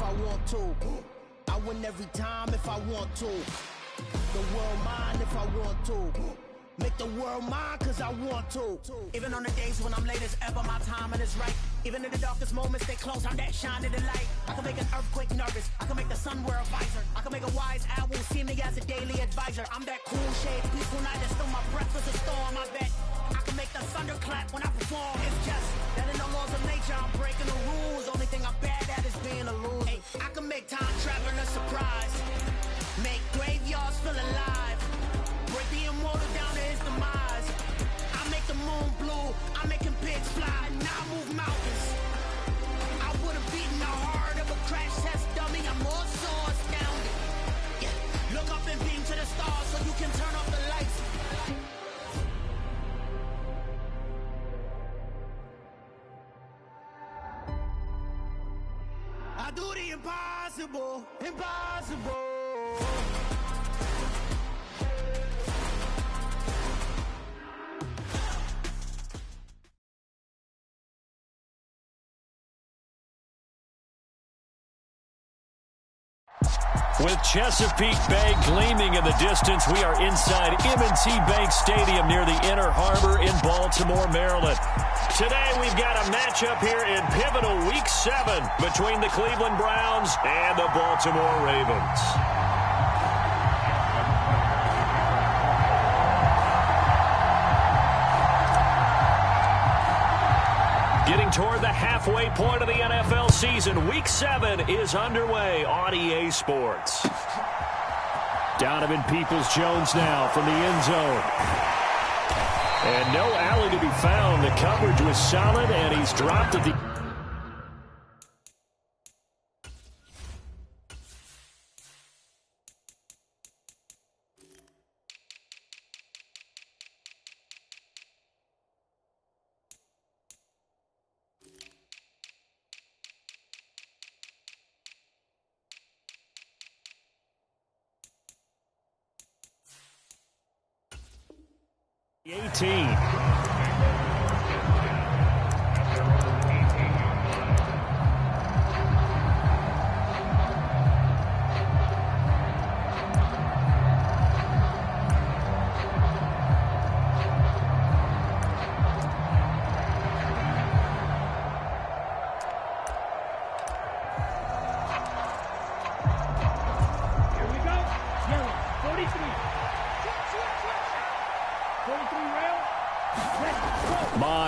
I want to. I win every time if I want to. The world mine if I want to. Make the world mine cause I want to. Even on the days when I'm late as ever, my timing is right. Even in the darkest moments, stay close, I'm that shining the light. I can make an earthquake nervous, I can make the sun wear a visor. I can make a wise owl see me as a daily advisor. I'm that cool shade, peaceful night, and still my breath is a storm, I bet. I can make the thunder clap when I perform. It's just that in the laws of nature, I'm breaking the rules. Only thing I'm bad at is being a loser. Hey, I can make time traveling a surprise. Make graveyards feel alive. Break the immortal down to his demise. I make the moon blue, I'm making pigs fly, now I move mountains. I would've beaten the heart of a crash test dummy, I'm more so astounded. Yeah. Look up and beam to the stars so you can turn off the lights. I do the impossible, impossible. With Chesapeake Bay gleaming in the distance, we are inside M&T Bank Stadium near the Inner Harbor in Baltimore, Maryland. Today we've got a matchup here in pivotal Week 7 between the Cleveland Browns and the Baltimore Ravens. Getting toward the halfway point of the NFL season, Week 7 is underway on EA Sports. Donovan Peoples-Jones now from the end zone. And no alley to be found. The coverage was solid, and he's dropped at the...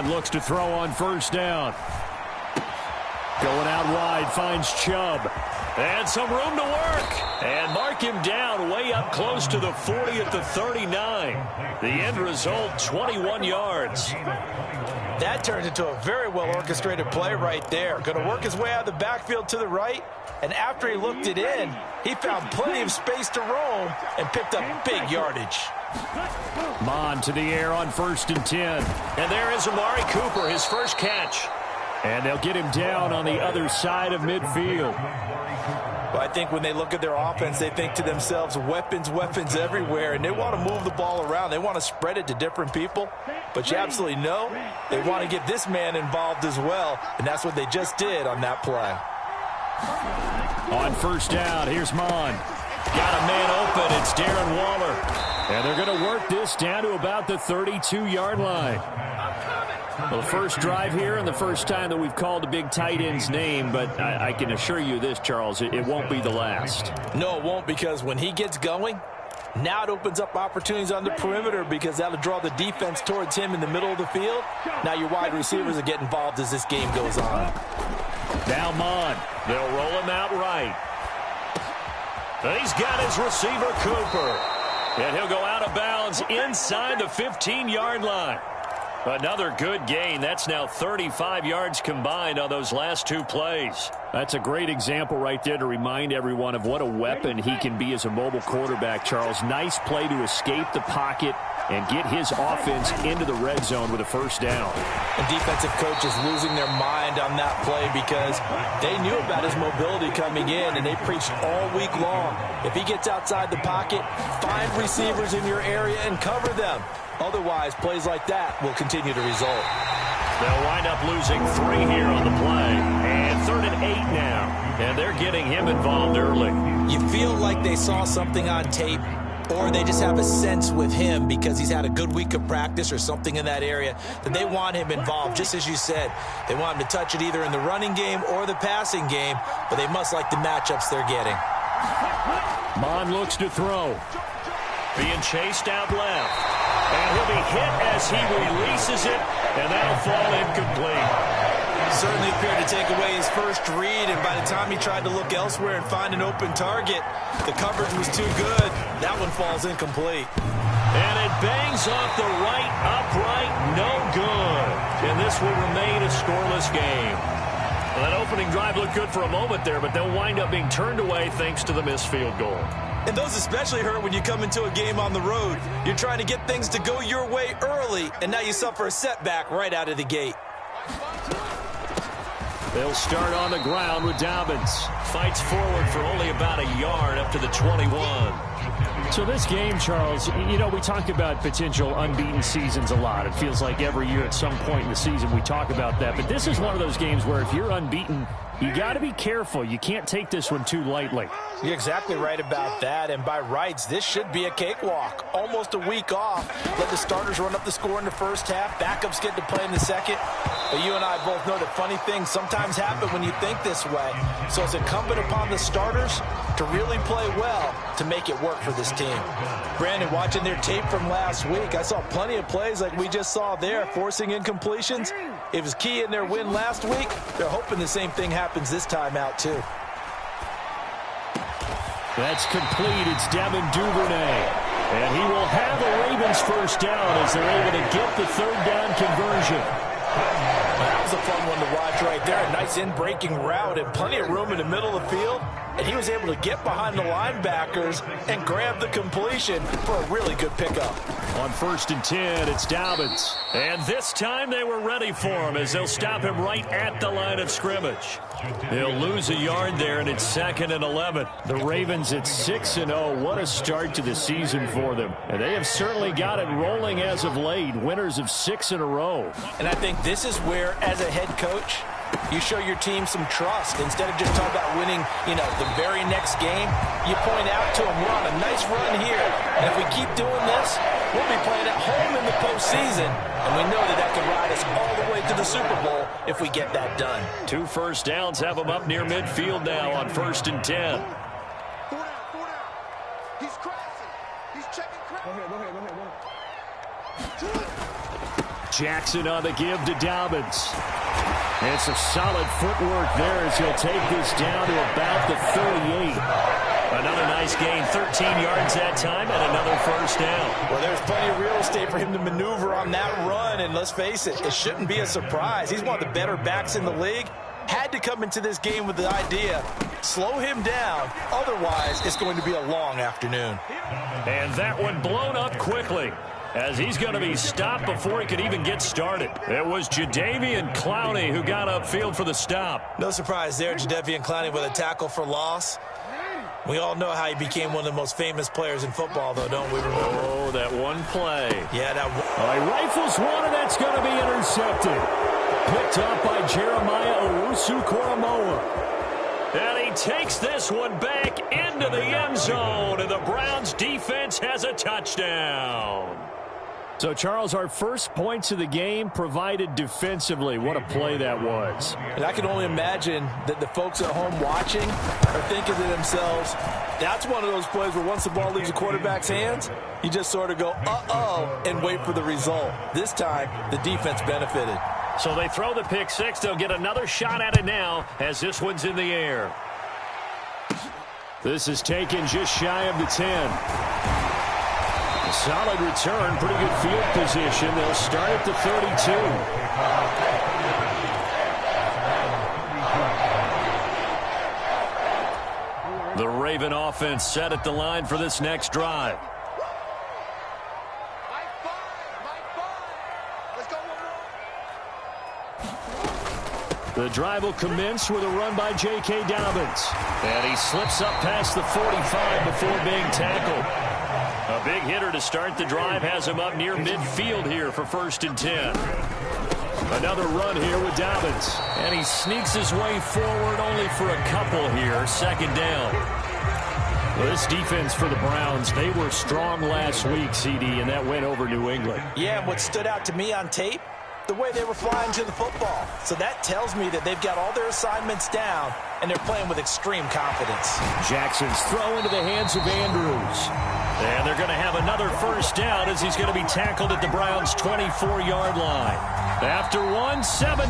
Looks to throw on first down. Going out wide, finds Chubb. And some room to work. And mark him down way up close to the 40 at the 39. The end result, 21 yards. That turned into a very well-orchestrated play right there. Going to work his way out of the backfield to the right. And after he looked it in, he found plenty of space to roam and picked up big yardage. Mon to the air on 1st and 10. And there is Amari Cooper, his first catch. And they'll get him down on the other side of midfield. Well, I think when they look at their offense, they think to themselves, weapons, weapons everywhere. And they want to move the ball around. They want to spread it to different people. But you absolutely know they want to get this man involved as well. And that's what they just did on that play. On first down, here's Mon. Got a man open. It's Darren Waller. And they're going to work this down to about the 32-yard line. Well, the first drive here and the first time that we've called a big tight end's name, but I can assure you this, Charles, it won't be the last. No, it won't, because when he gets going, now it opens up opportunities on the perimeter because that'll draw the defense towards him in the middle of the field. Now your wide receivers will get involved as this game goes on. Now Mon. They'll roll him out right. He's got his receiver, Cooper. And he'll go out of bounds inside the 15-yard line. Another good gain. That's now 35 yards combined on those last two plays. That's a great example right there to remind everyone of what a weapon he can be as a mobile quarterback, Charles. Nice play to escape the pocket and get his offense into the red zone with a first down. And defensive coaches losing their mind on that play because they knew about his mobility coming in, and they preached all week long. If he gets outside the pocket, find receivers in your area and cover them. Otherwise, plays like that will continue to result. They'll wind up losing 3 here on the play. And 3rd and 8 now. And they're getting him involved early. You feel like they saw something on tape, or they just have a sense with him because he's had a good week of practice or something in that area that they want him involved. Just as you said, they want him to touch it either in the running game or the passing game, but they must like the matchups they're getting. Mond looks to throw. Being chased out left. And he'll be hit as he releases it, and that'll fall incomplete. Certainly appeared to take away his first read, and by the time he tried to look elsewhere and find an open target, the coverage was too good. That one falls incomplete. And it bangs off the right upright, no good. And this will remain a scoreless game. Well, that opening drive looked good for a moment there, but they'll wind up being turned away thanks to the missed field goal. And those especially hurt when you come into a game on the road. You're trying to get things to go your way early, and now you suffer a setback right out of the gate. They'll start on the ground with Dobbins. Fights forward for only about a yard up to the 21. So this game, Charles, you know, we talk about potential unbeaten seasons a lot. It feels like every year at some point in the season we talk about that. But this is one of those games where if you're unbeaten, you got to be careful. You can't take this one too lightly. You're exactly right about that. And by rights, this should be a cakewalk. Almost a week off. Let the starters run up the score in the first half. Backups get to play in the second. But you and I both know that funny things sometimes happen when you think this way. So it's incumbent upon the starters to really play well to make it work for this team. Brandon, watching their tape from last week, I saw plenty of plays like we just saw there, forcing incompletions. It was key in their win last week. They're hoping the same thing happens this time out, too. That's complete. It's Devin Duvernay. And he will have a Ravens first down as they're able to get the 3rd down conversion. That was a fun one to watch right there. A nice in-breaking route and plenty of room in the middle of the field. And he was able to get behind the linebackers and grab the completion for a really good pickup. On 1st and 10, it's Dobbins. And this time they were ready for him as they'll stop him right at the line of scrimmage. They'll lose a yard there, and it's 2nd and 11. The Ravens at 6-0. What a start to the season for them. And they have certainly got it rolling as of late. Winners of 6 in a row. And I think this is where, as a head coach, you show your team some trust. Instead of just talking about winning, the very next game, you point out to them, we're on a nice run here. And if we keep doing this, we'll be playing at home in the postseason. And we know that can ride us all the way to the Super Bowl if we get that done. 2 first downs have them up near midfield now on 1st and 10. He's crossing. He's checking. Go ahead. Jackson on the give to Dobbins. And some solid footwork there as he'll take this down to about the 38. Another nice gain, 13 yards that time, and another first down. Well, there's plenty of real estate for him to maneuver on that run, and let's face it, it shouldn't be a surprise. He's one of the better backs in the league. Had to come into this game with the idea, slow him down, otherwise it's going to be a long afternoon. And that one blown up quickly, as he's going to be stopped before he could even get started. It was Jadeveon Clowney who got upfield for the stop. No surprise there, Jadeveon Clowney with a tackle for loss. We all know how he became one of the most famous players in football, though, don't we remember? Oh, that one play. Yeah, that one. He rifles one, and that's going to be intercepted. Picked up by Jeremiah Owusu-Koramoah. And he takes this one back into the end zone, and the Browns defense has a touchdown. So, Charles, our first points of the game provided defensively. What a play that was. And I can only imagine that the folks at home watching are thinking to themselves, that's one of those plays where once the ball leaves the quarterback's hands, you just sort of go, uh-oh, and wait for the result. This time, the defense benefited. So they throw the pick six. They'll get another shot at it now as this one's in the air. This is taken just shy of the 10. A solid return, pretty good field position. They'll start at the 32. The Raven offense set at the line for this next drive. The drive will commence with a run by J.K. Dobbins. And he slips up past the 45 before being tackled. A big hitter to start the drive has him up near midfield here for 1st and 10. Another run here with Dobbins. And he sneaks his way forward only for a couple here. Second down. Well, this defense for the Browns, they were strong last week, CD, and that went over New England. Yeah, and what stood out to me on tape, the way they were flying to the football. So that tells me that they've got all their assignments down, and they're playing with extreme confidence. Jackson's throw into the hands of Andrews. And they're going to have another first down as he's going to be tackled at the Browns' 24-yard line. After one, 7-0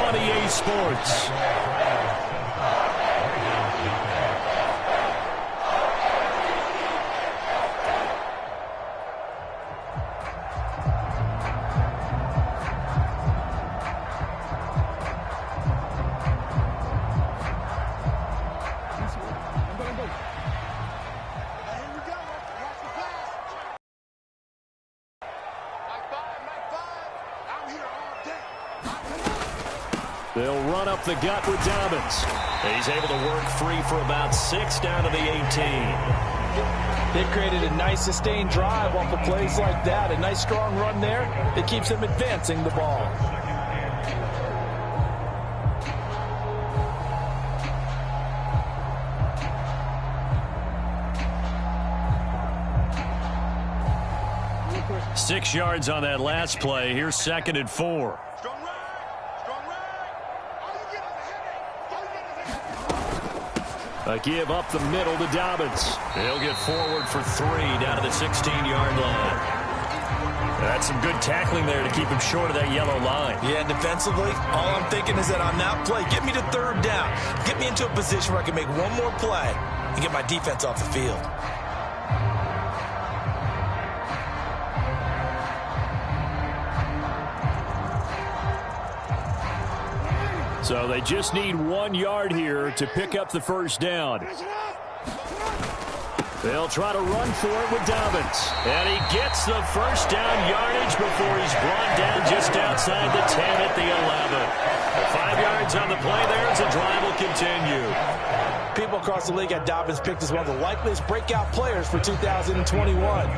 on EA Sports. They'll run up the gut with Dobbins. He's able to work free for about 6 down to the 18. They've created a nice sustained drive off of plays like that. A nice strong run there that keeps them advancing the ball. Six yards on that last play. Here's 2nd and 4. A give up the middle to Dobbins. He'll get forward for 3 down to the 16-yard line. That's some good tackling there to keep him short of that yellow line. Yeah, defensively, all I'm thinking is that on that play, get me to 3rd down. Get me into a position where I can make one more play and get my defense off the field. So they just need 1 yard here to pick up the first down. They'll try to run for it with Dobbins. And he gets the first down yardage before he's brought down just outside the 10 at the 11. 5 yards on the play there as the drive will continue. People across the league had Dobbins picked as one of the likeliest breakout players for 2021.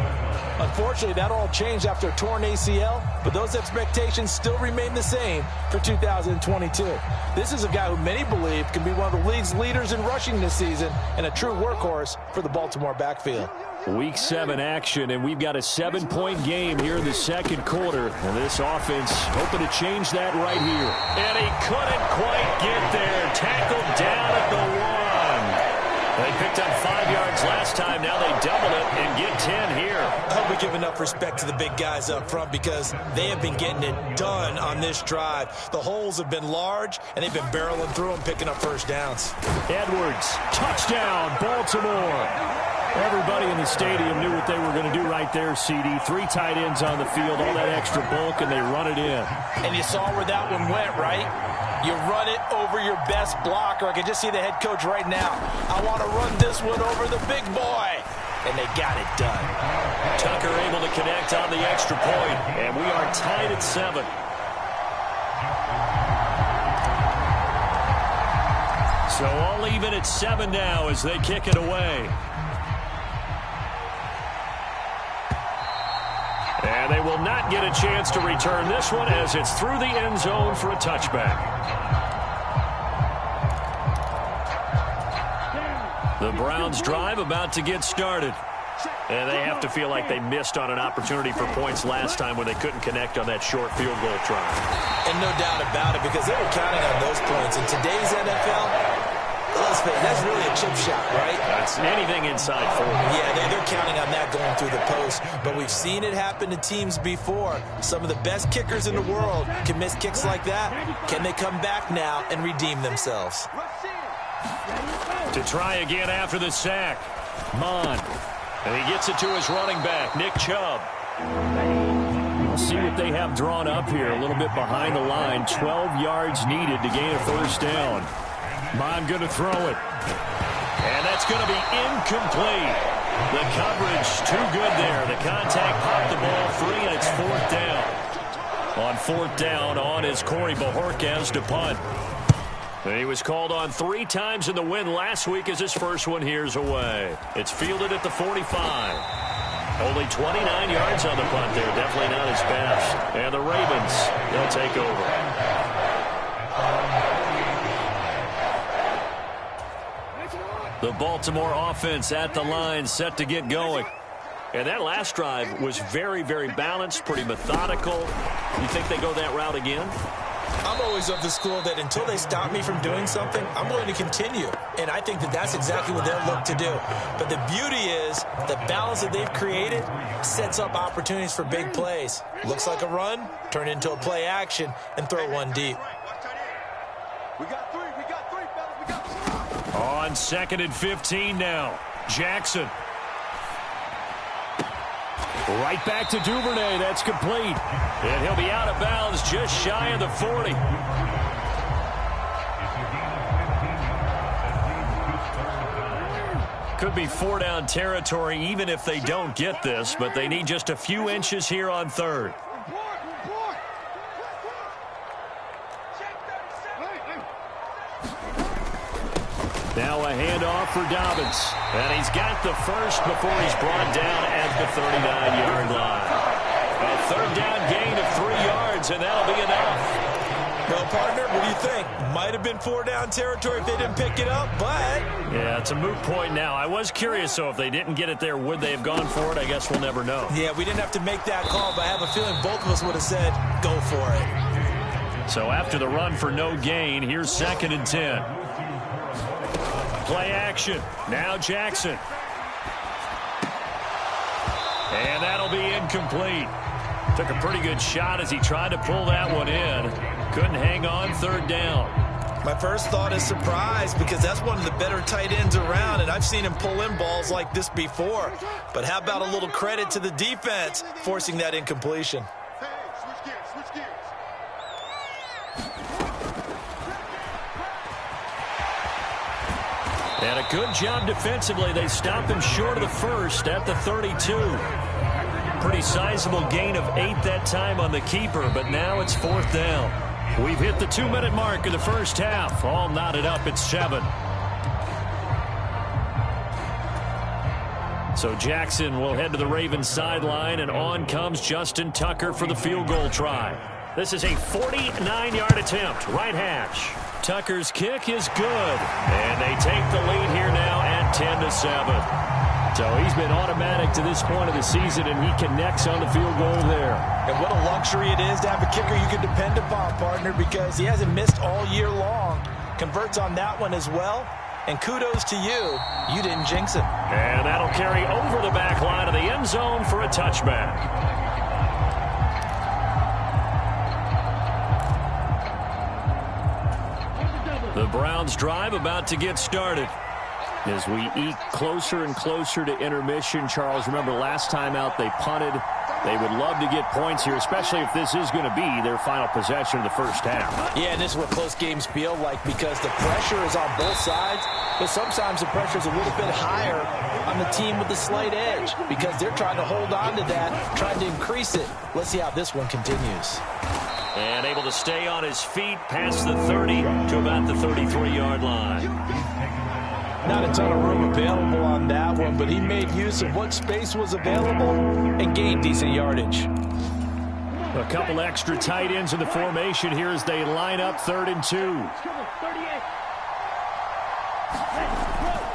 Unfortunately, that all changed after a torn ACL, but those expectations still remain the same for 2022. This is a guy who many believe can be one of the league's leaders in rushing this season and a true workhorse for the Baltimore backfield. Week 7 action, and we've got a 7-point game here in the second quarter. And this offense hoping to change that right here. And he couldn't quite get there. Tackled down at the 1. They picked up 5 yards last time. Now they double it and get 10 here. I hope we give enough respect to the big guys up front because they have been getting it done on this drive. The holes have been large, and they've been barreling through them, picking up first downs. Edwards, touchdown, Baltimore. Everybody in the stadium knew what they were going to do right there, CD. 3 tight ends on the field, all that extra bulk, and they run it in. And you saw where that one went, right? You run it over your best blocker. I can just see the head coach right now. I want to run this one over the big boy. And they got it done. Tucker able to connect on the extra point, and we are tied at 7. So all even at 7 now as they kick it away. And they will not get a chance to return this one as it's through the end zone for a touchback. The Browns drive about to get started. And they have to feel like they missed on an opportunity for points last time when they couldn't connect on that short field goal try. And no doubt about it, because they were counting on those points. In today's NFL, let's face it, that's really a chip shot, right? That's anything inside 40. Yeah, they're counting on that going through the post. But we've seen it happen to teams before. Some of the best kickers in the world can miss kicks like that. Can they come back now and redeem themselves? To try again after the sack. Mon. And he gets it to his running back, Nick Chubb. We'll see what they have drawn up here. A little bit behind the line. 12 yards needed to gain a first down. Mon going to throw it. And that's going to be incomplete. The coverage too good there. The contact popped the ball free, and it's 4th down. On 4th down, on is Corey Bojorquez to punt. And he was called on 3 times in the win last week as his first one here's away. It's fielded at the 45. Only 29 yards on the punt there. Definitely not his best. And the Ravens, they'll take over. The Baltimore offense at the line, set to get going. And that last drive was very, very balanced, pretty methodical. You think they go that route again? I'm always of the school that until they stop me from doing something, I'm going to continue. And I think that that's exactly what they'll look to do. But the beauty is the balance that they've created sets up opportunities for big plays. Looks like a run, turn into a play action, and throw one deep. We got three, fellas, we got three. On 2nd and 15 now. Jackson. Right back to Duvernay. That's complete. And he'll be out of bounds just shy of the 40. Could be 4-down territory even if they don't get this, but they need just a few inches here on 3rd. Now a handoff for Dobbins. And he's got the first before he's brought down at the 39-yard line. A 3rd down gain of 3 yards, and that'll be enough. Well, partner, what do you think? Might have been 4-down territory if they didn't pick it up, but... Yeah, it's a moot point now. I was curious, so if they didn't get it there, would they have gone for it? I guess we'll never know. Yeah, we didn't have to make that call, but I have a feeling both of us would have said, go for it. So after the run for no gain, here's 2nd and 10. Play action. Now Jackson. And that'll be incomplete. Took a pretty good shot as he tried to pull that one in. Couldn't hang on 3rd down. My first thought is surprise because that's one of the better tight ends around, and I've seen him pull in balls like this before. But how about a little credit to the defense forcing that incompletion? Hey, switch gears. And a good job defensively. They stopped him short of the first at the 32. Pretty sizable gain of 8 that time on the keeper, but now it's 4th down. We've hit the 2-minute mark of the first half. All knotted up at 7. So Jackson will head to the Ravens sideline, and on comes Justin Tucker for the field goal try. This is a 49-yard attempt, right hash. Tucker's kick is good, and they take the lead here now at 10-7. So he's been automatic to this point of the season, and he connects on the field goal there. And what a luxury it is to have a kicker you can depend upon, partner, because he hasn't missed all year long. Converts on that one as well. And kudos to you. You didn't jinx him. And that'll carry over the back line of the end zone for a touchback. The Browns drive about to get started. As we eke closer and closer to intermission, Charles, remember last time out they punted. They would love to get points here, especially if this is going to be their final possession of the first half. Yeah, and this is what close games feel like because the pressure is on both sides, but sometimes the pressure is a little bit higher on the team with the slight edge because they're trying to hold on to that, trying to increase it. Let's see how this one continues. And able to stay on his feet past the 30 to about the 33-yard line. Not a ton of room available on that one, but he made use of what space was available and gained decent yardage. A couple extra tight ends in the formation here as they line up 3rd and 2.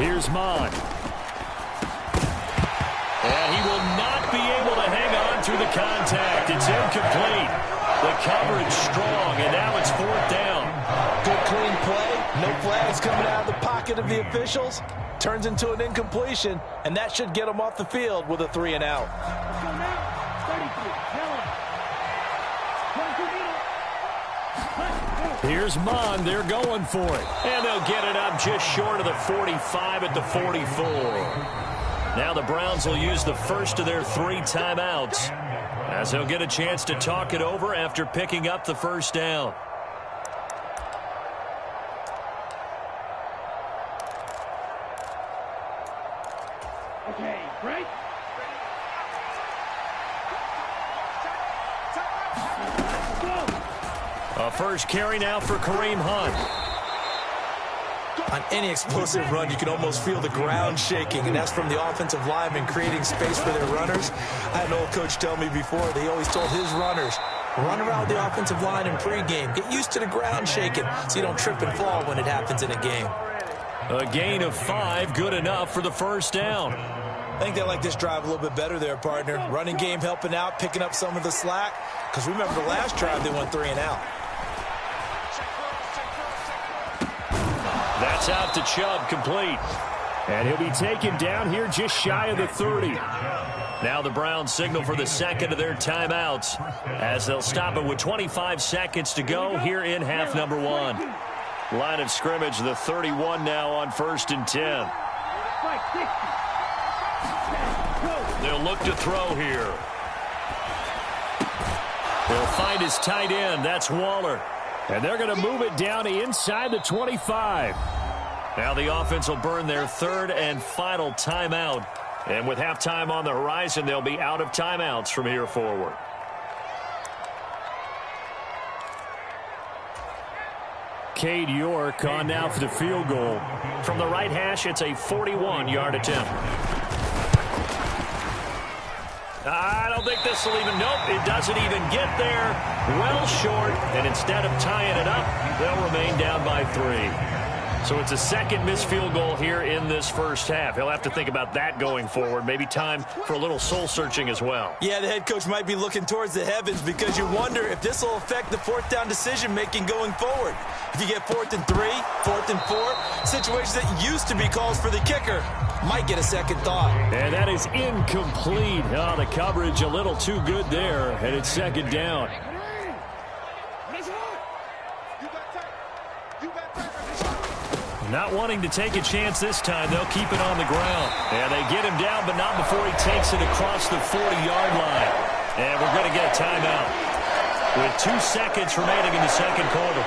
Here's Mon. And he will not be able to hang on through the contact. It's incomplete. The coverage strong, and now it's 4th down. Good clean play. No flags coming out of the pocket of the officials. Turns into an incompletion, and that should get them off the field with a 3 and out. Here's Mon. They're going for it. And they'll get it up just short of the 45 at the 44. Now the Browns will use the first of their 3 timeouts as they'll get a chance to talk it over after picking up the first down. Okay, break. A first carry now for Kareem Hunt. On any explosive run, you can almost feel the ground shaking, and that's from the offensive linemen creating space for their runners. I had an old coach tell me before, they always told his runners, run around the offensive line in pregame. Get used to the ground shaking so you don't trip and fall when it happens in a game. A gain of 5, good enough for the first down. I think they like this drive a little bit better there, partner. Running game helping out, picking up some of the slack. Because remember the last drive, they went 3 and out. That's out to Chubb, complete. And he'll be taken down here just shy of the 30. Now the Browns signal for the second of their timeouts as they'll stop it with 25 seconds to go here in half number 1. Line of scrimmage, the 31 now on 1st and 10. They'll look to throw here. They'll find his tight end. That's Waller. And they're going to move it down to inside the 25. Now the offense will burn their 3rd and final timeout. And with halftime on the horizon, they'll be out of timeouts from here forward. Cade York on now for the field goal. From the right hash, it's a 41-yard attempt. I don't think this will even, nope, it doesn't even get there. Well short, and instead of tying it up, they'll remain down by 3. So it's a second missed field goal here in this first half. He'll have to think about that going forward. Maybe time for a little soul-searching as well. Yeah, the head coach might be looking towards the heavens because you wonder if this will affect the 4th down decision-making going forward. If you get 4th and 3, 4th and 4, situations that used to be calls for the kicker might get a second thought. And that is incomplete. Oh, the coverage a little too good there, and it's second down. Not wanting to take a chance this time, they'll keep it on the ground. And they get him down, but not before he takes it across the 40-yard line. And we're going to get a timeout with 2 seconds remaining in the second quarter.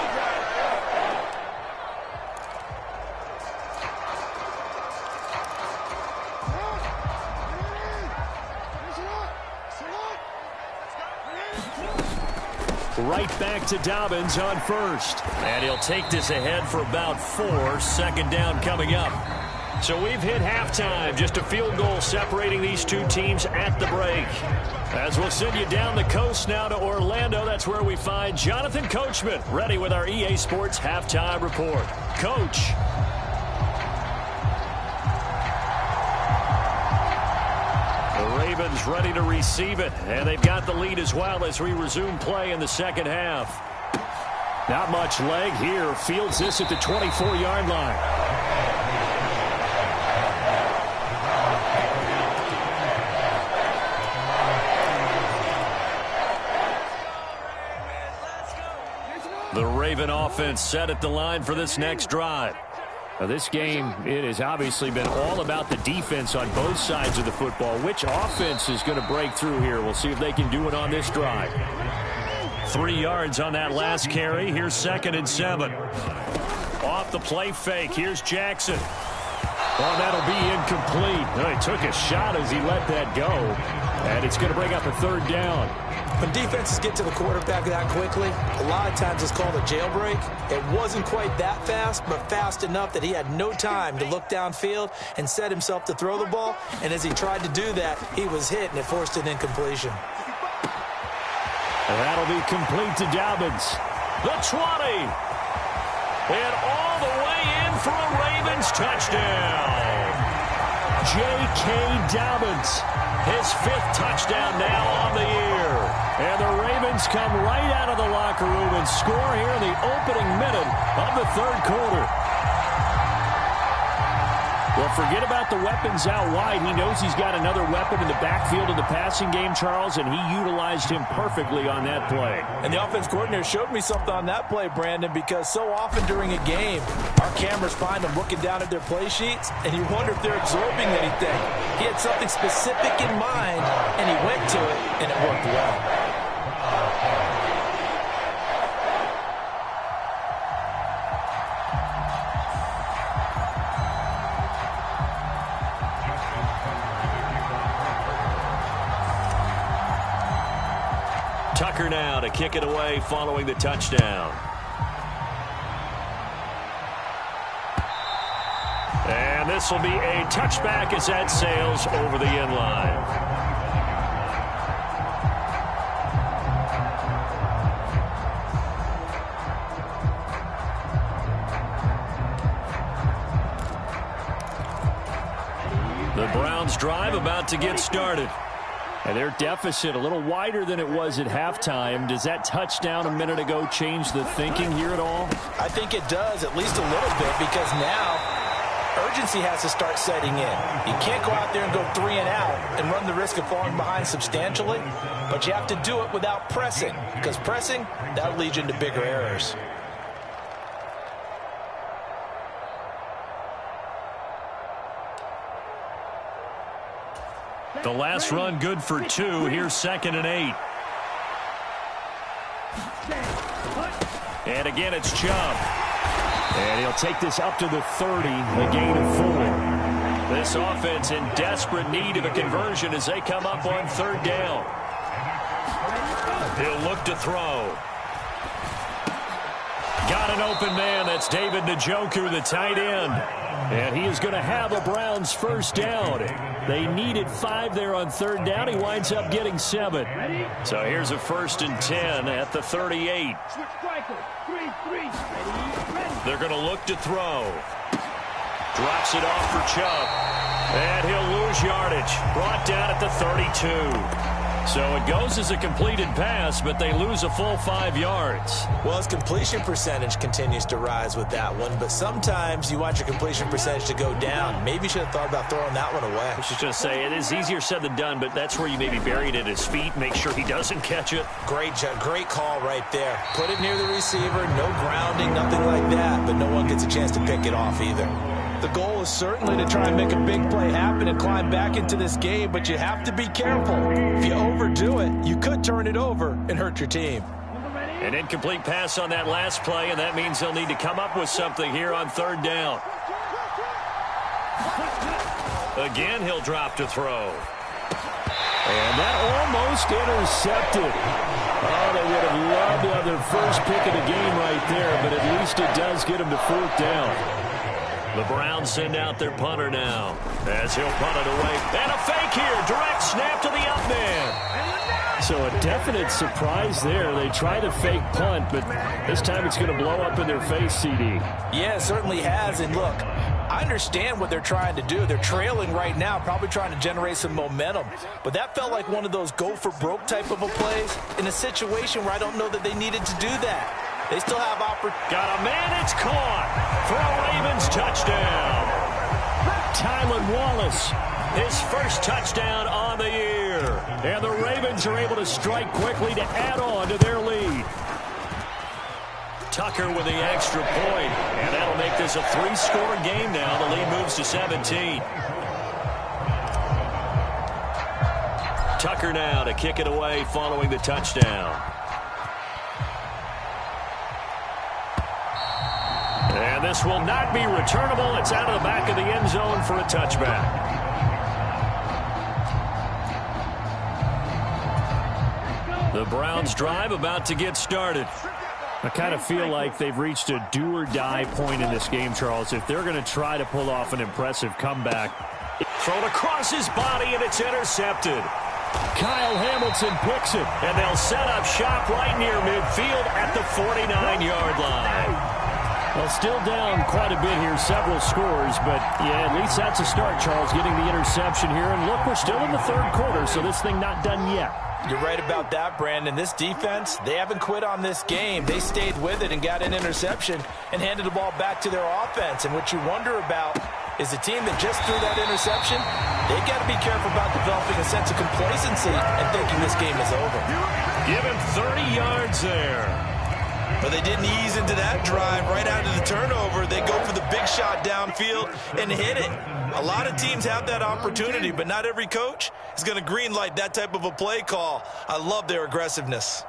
Right back to Dobbins on 1st. And he'll take this ahead for about 4. Second down coming up. So we've hit halftime. Just a field goal separating these two teams at the break. As we'll send you down the coast now to Orlando, that's where we find Jonathan Coachman, ready with our EA Sports Halftime Report. Coach. Ravens ready to receive it, and they've got the lead as well as we resume play in the second half. Not much leg here. Fields this at the 24-yard line. The Raven offense set at the line for this next drive. Now, this game, it has obviously been all about the defense on both sides of the football. Which offense is going to break through here? We'll see if they can do it on this drive. 3 yards on that last carry. Here's 2nd and 7. Off the play fake. Here's Jackson. Oh, that'll be incomplete. Oh, he took a shot as he let that go. And it's going to bring up a 3rd down. When defenses get to the quarterback that quickly, a lot of times it's called a jailbreak. It wasn't quite that fast, but fast enough that he had no time to look downfield and set himself to throw the ball. And as he tried to do that, he was hit, and it forced an incompletion. And that'll be complete to Dobbins. The 20. And all the way in for a Ravens touchdown. J.K. Dobbins. His 5th touchdown now on the year. And the Ravens come right out of the locker room and score here in the opening minute of the 3rd quarter. Well, forget about the weapons out wide. He knows he's got another weapon in the backfield of the passing game, Charles, and he utilized him perfectly on that play. And the offense coordinator showed me something on that play, Brandon, because so often during a game, our cameras find them looking down at their play sheets, and you wonder if they're absorbing anything. He had something specific in mind, and he went to it, and it worked well. Tucker now to kick it away following the touchdown. And this will be a touchback as that sails over the end line. The Browns drive about to get started. And their deficit a little wider than it was at halftime. Does that touchdown a minute ago change the thinking here at all? I think it does, at least a little bit, because now urgency has to start setting in. You can't go out there and go 3 and out and run the risk of falling behind substantially, but you have to do it without pressing, because pressing, that leads you into bigger errors. The last run good for 2. Here's 2nd and 8. And again, it's Chubb. And he'll take this up to the 30, a gain of 4. This offense in desperate need of a conversion as they come up on 3rd down. He'll look to throw. Got an open man. That's David Njoku, the tight end. And he is going to have a Browns first down. They needed 5 there on 3rd down. He winds up getting 7. So here's a 1st and 10 at the 38. They're going to look to throw. Drops it off for Chubb. And he'll lose yardage. Brought down at the 32. So it goes as a completed pass, but they lose a full 5 yards. Well, his completion percentage continues to rise with that one, but sometimes you want your completion percentage to go down. Maybe you should have thought about throwing that one away. I should just say, it is easier said than done, but that's where you maybe buried it at his feet. Make sure he doesn't catch it. Great call right there. Put it near the receiver, no grounding, nothing like that, but no one gets a chance to pick it off either. The goal is certainly to try and make a big play happen and climb back into this game, but you have to be careful. If you overdo it, you could turn it over and hurt your team. An incomplete pass on that last play, and that means they'll need to come up with something here on 3rd down. Again, he'll drop to throw. And that almost intercepted. Oh, they would have loved to have their first pick of the game right there, but at least it does get them to 4th down. The Browns send out their punter now as he'll punt it away. And a fake here. Direct snap to the up man. So a definite surprise there. They try to fake punt, but this time it's going to blow up in their face, CD. Yeah, it certainly has. And look, I understand what they're trying to do. They're trailing right now, probably trying to generate some momentum. But that felt like one of those go-for-broke type of a plays in a situation where I don't know that they needed to do that. They still have Got a man, it's caught for a Ravens touchdown. Tylan Wallace, his first touchdown on the year. And the Ravens are able to strike quickly to add on to their lead. Tucker with the extra point, and that'll make this a 3-score game now. The lead moves to 17. Tucker now to kick it away following the touchdown. And this will not be returnable. It's out of the back of the end zone for a touchback. The Browns drive about to get started. I kind of feel like they've reached a do-or-die point in this game, Charles. If they're going to try to pull off an impressive comeback. Thrown across his body, and it's intercepted. Kyle Hamilton picks it. And they'll set up shop right near midfield at the 49-yard line. Well, still down quite a bit here, several scores, but yeah, at least that's a start, Charles, getting the interception here. And look, we're still in the 3rd quarter, so this thing not done yet. You're right about that, Brandon. This defense, they haven't quit on this game. They stayed with it and got an interception and handed the ball back to their offense. And what you wonder about is the team that just threw that interception, they got to be careful about developing a sense of complacency and thinking this game is over. Give him 30 yards there. But they didn't ease into that drive right out of the turnover. They go for the big shot downfield and hit it. A lot of teams have that opportunity, but not every coach is going to greenlight that type of a play call. I love their aggressiveness.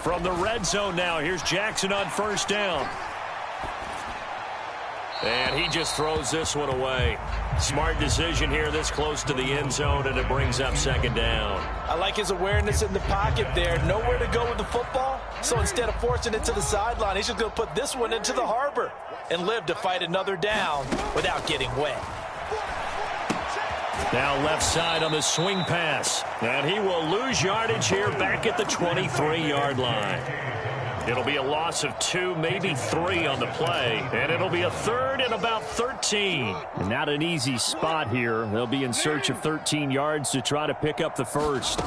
From the red zone now, here's Jackson on 1st down. And he just throws this one away. Smart decision here this close to the end zone, and it brings up 2nd down. I like his awareness in the pocket there. Nowhere to go with the football. So instead of forcing it to the sideline, he's just going to put this one into the harbor. and live to fight another down without getting wet. Now left side on the swing pass. And he will lose yardage here back at the 23-yard line. It'll be a loss of 2, maybe 3 on the play. And it'll be a third and about 13. And not an easy spot here. They'll be in search of 13 yards to try to pick up the first.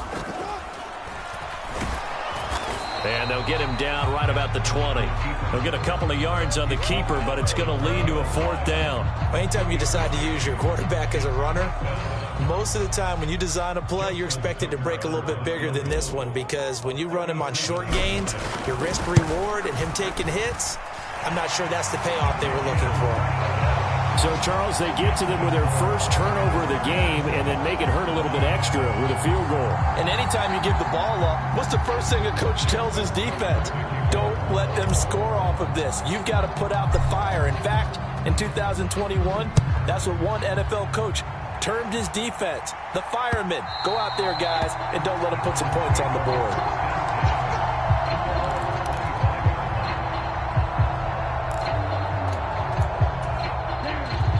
And they'll get him down right about the 20. They'll get a couple of yards on the keeper, but it's going to lead to a 4th down. Anytime you decide to use your quarterback as a runner, most of the time when you design a play, you're expected to break a little bit bigger than this one, because when you run him on short gains, your risk-reward and him taking hits, I'm not sure that's the payoff they were looking for. So, Charles, they get to them with their first turnover of the game and then make it hurt a little bit extra with a field goal. And anytime you give the ball up, what's the first thing a coach tells his defense? Don't let them score off of this. You've got to put out the fire. In fact, in 2021, that's what one NFL coach termed his defense, the firemen. Go out there, guys, and don't let them put some points on the board.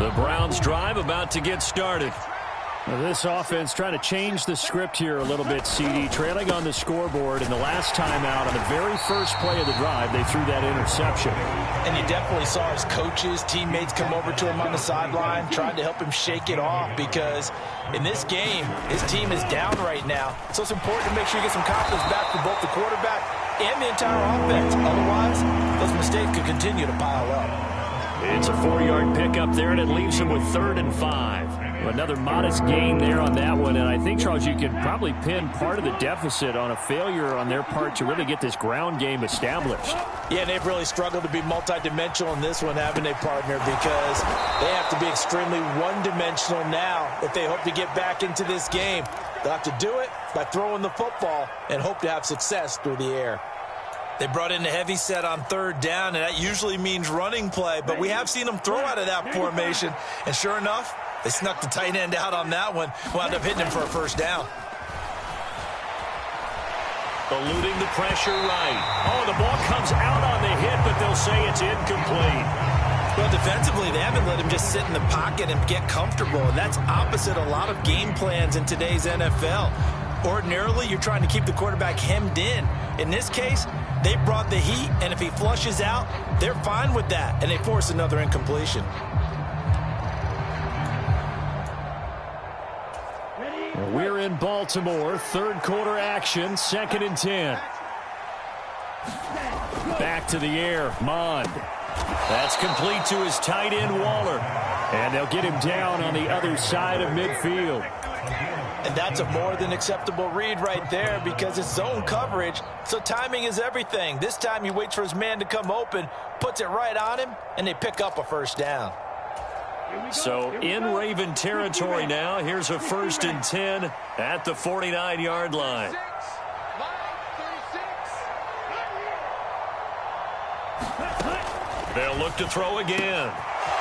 The Browns drive about to get started. Well, this offense trying to change the script here a little bit, CD. Trailing on the scoreboard, and the last time out on the very first play of the drive, they threw that interception. And you definitely saw his coaches, teammates come over to him on the sideline, trying to help him shake it off, because in this game, his team is down right now. So it's important to make sure you get some confidence back for both the quarterback and the entire offense. Otherwise, those mistakes could continue to pile up. It's a 4-yard pickup there, and it leaves him with 3rd and 5. Another modest gain there on that one, and I think, Charles, you can probably pin part of the deficit on a failure on their part to really get this ground game established. Yeah, and they've really struggled to be multidimensional in this one, haven't they, partner? Because they have to be extremely one-dimensional now if they hope to get back into this game. They'll have to do it by throwing the football and hope to have success through the air. They brought in the heavy set on 3rd down, and that usually means running play, but we have seen them throw out of that formation, and sure enough, they snuck the tight end out on that one, wound up hitting him for a 1st down. Eluding the pressure right. Oh, the ball comes out on the hit, but they'll say it's incomplete. Well, defensively, they haven't let him just sit in the pocket and get comfortable, and that's opposite a lot of game plans in today's NFL. Ordinarily, you're trying to keep the quarterback hemmed in. In this case, they brought the heat, and if he flushes out, they're fine with that, and they force another incompletion. We're in Baltimore, 3rd quarter action, 2nd and 10. Back to the air, Mond. That's complete to his tight end, Waller. And they'll get him down on the other side of midfield. And that's a more than acceptable read right there, because it's zone coverage, so timing is everything. This time he waits for his man to come open, puts it right on him, and they pick up a 1st down. So in Raven territory now. Here's a 1st and 10 at the 49-yard line. They'll look to throw again.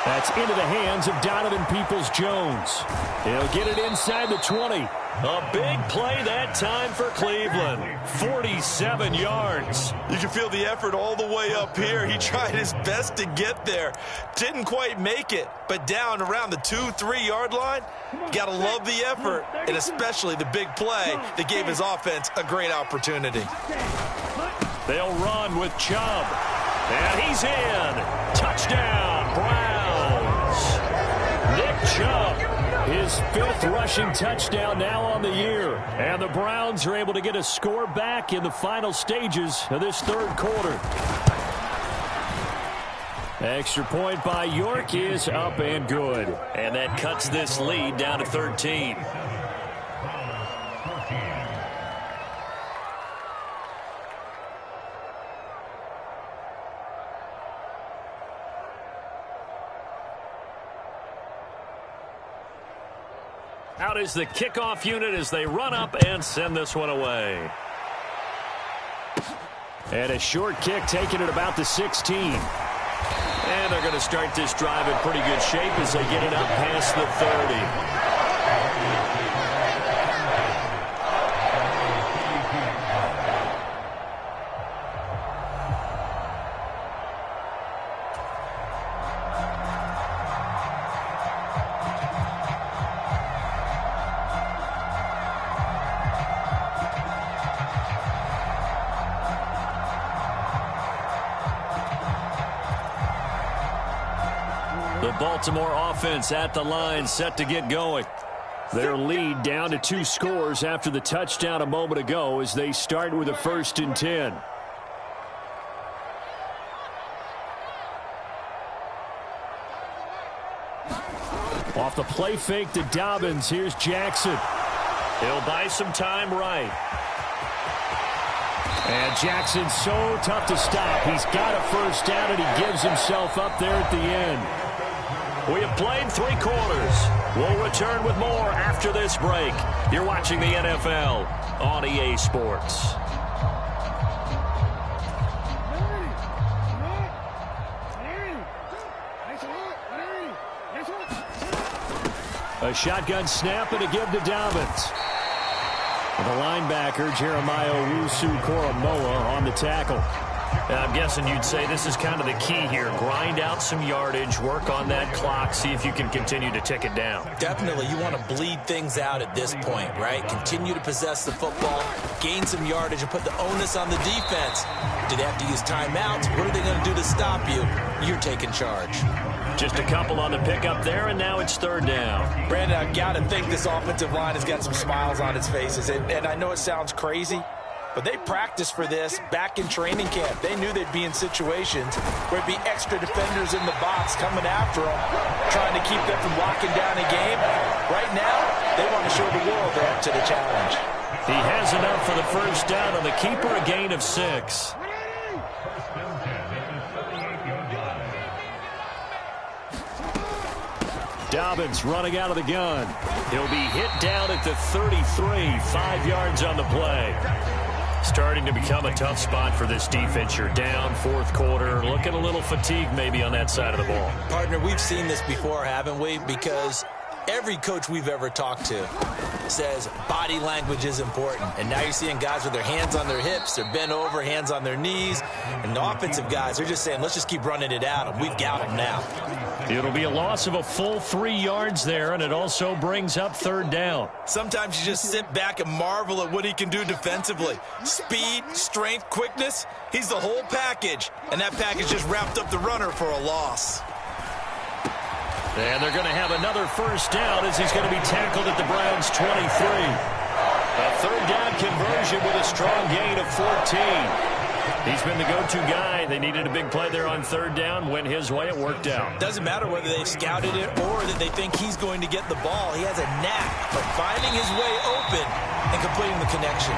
That's into the hands of Donovan Peoples-Jones. He'll get it inside the 20. A big play that time for Cleveland. 47 yards. You can feel the effort all the way up here. He tried his best to get there. Didn't quite make it, but down around the 2-3 yard line, gotta love the effort, and especially the big play that gave his offense a great opportunity. They'll run with Chubb. And he's in. Touchdown, Browns. Nick Chubb, his 5th rushing touchdown now on the year. And the Browns are able to get a score back in the final stages of this 3rd quarter. Extra point by York is up and good. And that cuts this lead down to 13. Out is the kickoff unit as they run up and send this one away. And a short kick taken at about the 16. And they're going to start this drive in pretty good shape as they get it up past the 30. The Baltimore offense at the line, set to get going. Their lead down to 2 scores after the touchdown a moment ago as they start with a 1st and 10. Off the play fake to Dobbins. Here's Jackson. He'll buy some time right. And Jackson's so tough to stop. He's got a 1st down, and he gives himself up there at the end. We have played 3 quarters. We'll return with more after this break. You're watching the NFL on EA Sports. A shotgun snap and a give to Dobbins. The linebacker, Jeremiah Owusu-Koramoah, on the tackle. I'm guessing you'd say this is kind of the key here. Grind out some yardage, work on that clock, see if you can continue to tick it down. Definitely, you want to bleed things out at this point, right? Continue to possess the football, gain some yardage, and put the onus on the defense. Do they have to use timeouts? What are they going to do to stop you? You're taking charge. Just a couple on the pickup there, and now it's 3rd down. Brandon, I've got to think this offensive line has got some smiles on its faces. And I know it sounds crazy, but they practiced for this back in training camp. They knew they'd be in situations where it'd be extra defenders in the box coming after them, trying to keep them from locking down a game. Right now, they want to show the world they're up to the challenge. He has enough for the 1st down on the keeper, a gain of 6. Dobbins running out of the gun. He'll be hit down at the 33, 5 yards on the play. Starting to become a tough spot for this defense. You're down 4th quarter, looking a little fatigued maybe on that side of the ball. Partner, we've seen this before, haven't we? Because every coach we've ever talked to says body language is important. And now you're seeing guys with their hands on their hips, they're bent over, hands on their knees. And the offensive guys are just saying, let's just keep running it out, and we've got them now. It'll be a loss of a full 3 yards there, and it also brings up 3rd down. Sometimes you just sit back and marvel at what he can do defensively. Speed, strength, quickness, he's the whole package. And that package just wrapped up the runner for a loss. And they're going to have another 1st down as he's going to be tackled at the Browns' 23. A 3rd down conversion with a strong gain of 14. He's been the go-to guy. They needed a big play there on 3rd down. Went his way. It worked out. Doesn't matter whether they've scouted it or that they think he's going to get the ball. He has a knack for finding his way open and completing the connection.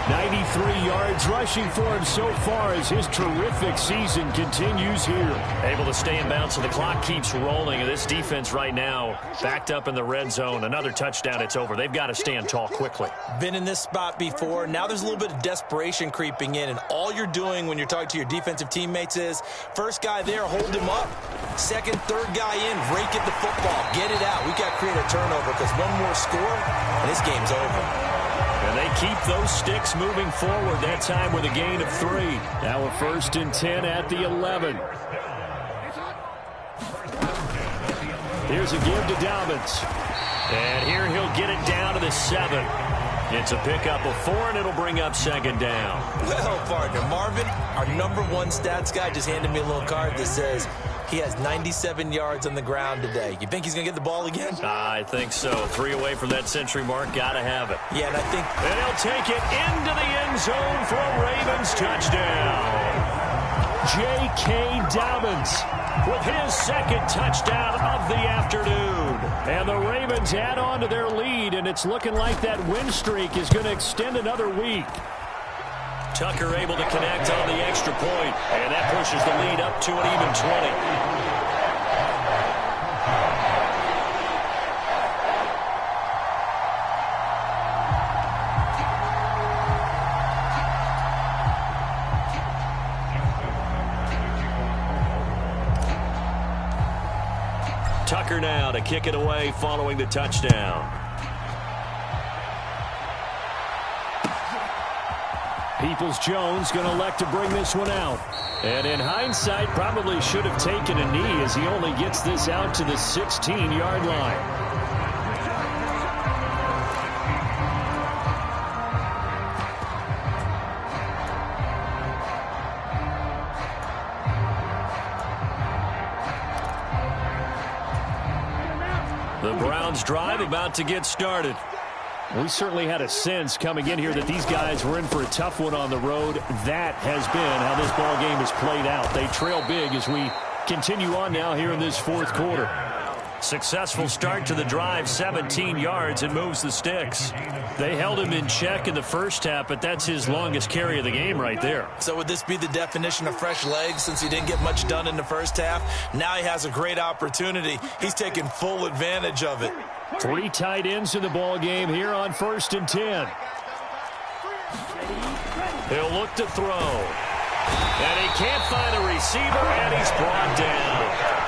93 yards rushing for him so far as his terrific season continues here. Able to stay in bounds so the clock keeps rolling. And this defense right now backed up in the red zone. Another touchdown, it's over. They've got to stand tall quickly. Been in this spot before. Now there's a little bit of desperation creeping in. And all you're doing when you're talking to your defensive teammates is first guy there, hold him up. Second, third guy in, rake at the football. Get it out. We've got to create a turnover because one more score and this game's over. And they keep those sticks moving forward, that time with a gain of 3. Now a 1st and 10 at the 11. Here's a give to Dobbins. And here he'll get it down to the 7. It's a pickup of 4, and it'll bring up 2nd down. Well, partner, Marvin, our #1 stats guy, just handed me a little card that says he has 97 yards on the ground today. You think he's going to get the ball again? I think so. 3 away from that century mark. Got to have it. Yeah, and I think... And he'll take it into the end zone for a Ravens touchdown. J.K. Dobbins with his 2nd touchdown of the afternoon. And the Ravens add on to their lead, and it's looking like that win streak is going to extend another week. Tucker able to connect on the extra point, and that pushes the lead up to an even 20. Tucker now to kick it away following the touchdown. Peoples-Jones going to elect to bring this one out. And in hindsight, probably should have taken a knee as he only gets this out to the 16-yard line. The Browns drive about to get started. We certainly had a sense coming in here that these guys were in for a tough one on the road. That has been how this ball game has played out. They trail big as we continue on now here in this fourth quarter. Successful start to the drive, 17 yards, and moves the sticks. They held him in check in the first half, but that's his longest carry of the game right there. So would this be the definition of fresh legs since he didn't get much done in the first half? Now he has a great opportunity. He's taking full advantage of it. 3 tight ends in the ball game here on 1st and 10. He'll look to throw. And he can't find a receiver, and he's brought down.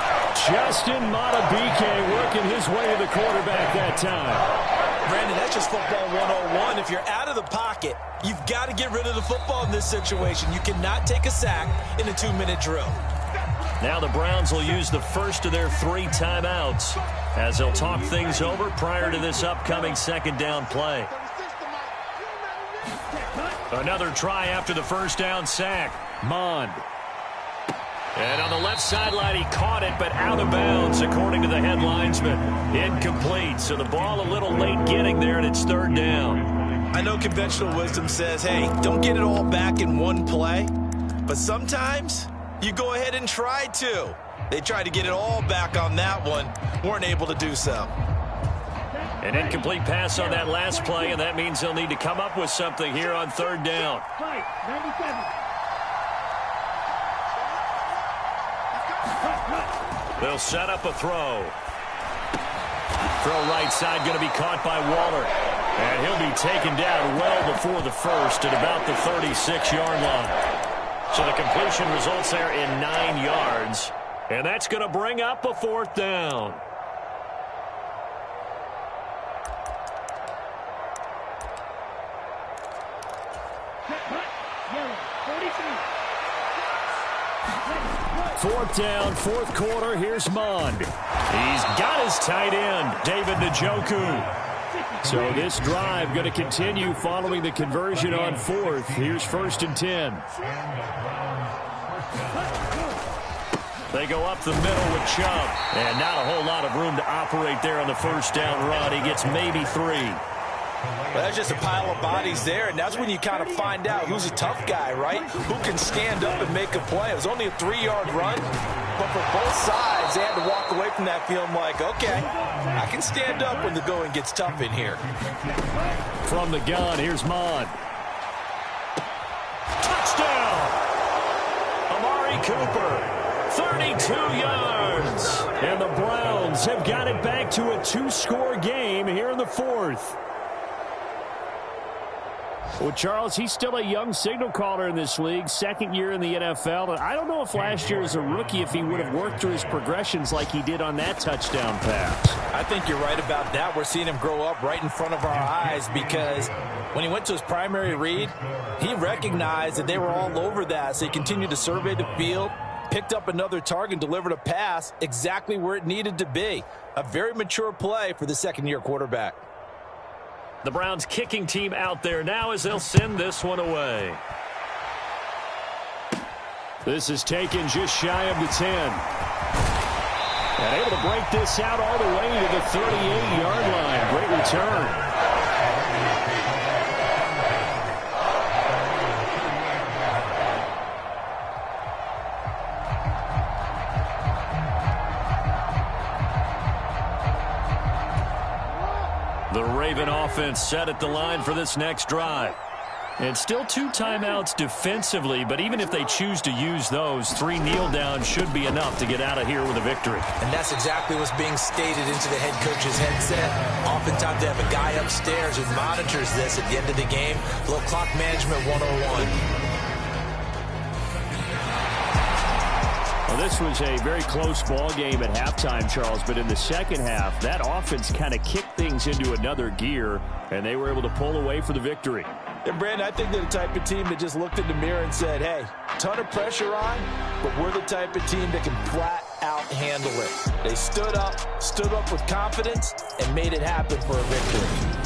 Justin Matabike working his way to the quarterback that time. Brandon, that's just football 101. If you're out of the pocket, you've got to get rid of the football in this situation. You cannot take a sack in a 2-minute drill. Now the Browns will use the first of their 3 timeouts as they'll talk things over prior to this upcoming second down play. Another try after the first down sack. Mond. And on the left sideline, he caught it, but out of bounds, according to the head linesman. Incomplete, so the ball a little late getting there, and it's 3rd down. I know conventional wisdom says, hey, don't get it all back in one play. But sometimes you go ahead and try to. They tried to get it all back on that one, weren't able to do so. An incomplete pass on that last play, and that means they'll need to come up with something here on 3rd down. They'll set up a throw. Throw right side going to be caught by Waller. And he'll be taken down well before the first at about the 36-yard line. So the completion results there in 9 yards. And that's going to bring up a 4th down. Fourth down, 4th quarter. Here's Mond. He's got his tight end, David Njoku. So this drive going to continue following the conversion on 4th. Here's 1st and 10. They go up the middle with Chubb. And not a whole lot of room to operate there on the first down run. He gets maybe 3. Well, that's just a pile of bodies there, and that's when you kind of find out who's a tough guy, right? Who can stand up and make a play. It was only a 3-yard run, but for both sides, they had to walk away from that feeling like, okay, I can stand up when the going gets tough in here. From the gun, here's Mond. Touchdown! Amari Cooper, 32 yards. And the Browns have got it back to a 2-score game here in the 4th. Well, Charles, he's still a young signal caller in this league, 2nd year in the NFL. And I don't know if last year as a rookie, if he would have worked through his progressions like he did on that touchdown pass. I think you're right about that. We're seeing him grow up right in front of our eyes because when he went to his primary read, he recognized that they were all over that. So he continued to survey the field, picked up another target, delivered a pass exactly where it needed to be. A very mature play for the 2nd-year quarterback. The Browns kicking team out there now as they'll send this one away. This is taken just shy of the 10. And able to break this out all the way to the 38-yard line. Great return. The Raven offense set at the line for this next drive. And still 2 timeouts defensively, but even if they choose to use those, 3 kneel downs should be enough to get out of here with a victory. And that's exactly what's being stated into the head coach's headset. Oftentimes they have a guy upstairs who monitors this at the end of the game. A little clock management 101. Well, this was a very close ball game at halftime, Charles, but in the second half, that offense kind of kicked things into another gear, and they were able to pull away for the victory. And, Brandon, I think they're the type of team that just looked in the mirror and said, hey, ton of pressure on, but we're the type of team that can flat out handle it. They stood up with confidence, and made it happen for a victory.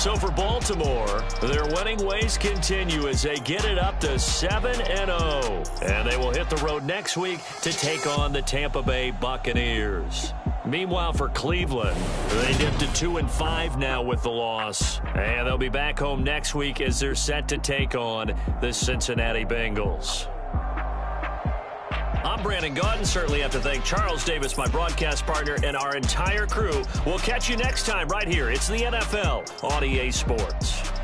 So for Baltimore, their winning ways continue as they get it up to 7-0. And they will hit the road next week to take on the Tampa Bay Buccaneers. Meanwhile, for Cleveland, they dipped to 2-5 now with the loss. And they'll be back home next week as they're set to take on the Cincinnati Bengals. I'm Brandon Gaudin. Certainly have to thank Charles Davis, my broadcast partner, and our entire crew. We'll catch you next time right here. It's the NFL on EA Sports.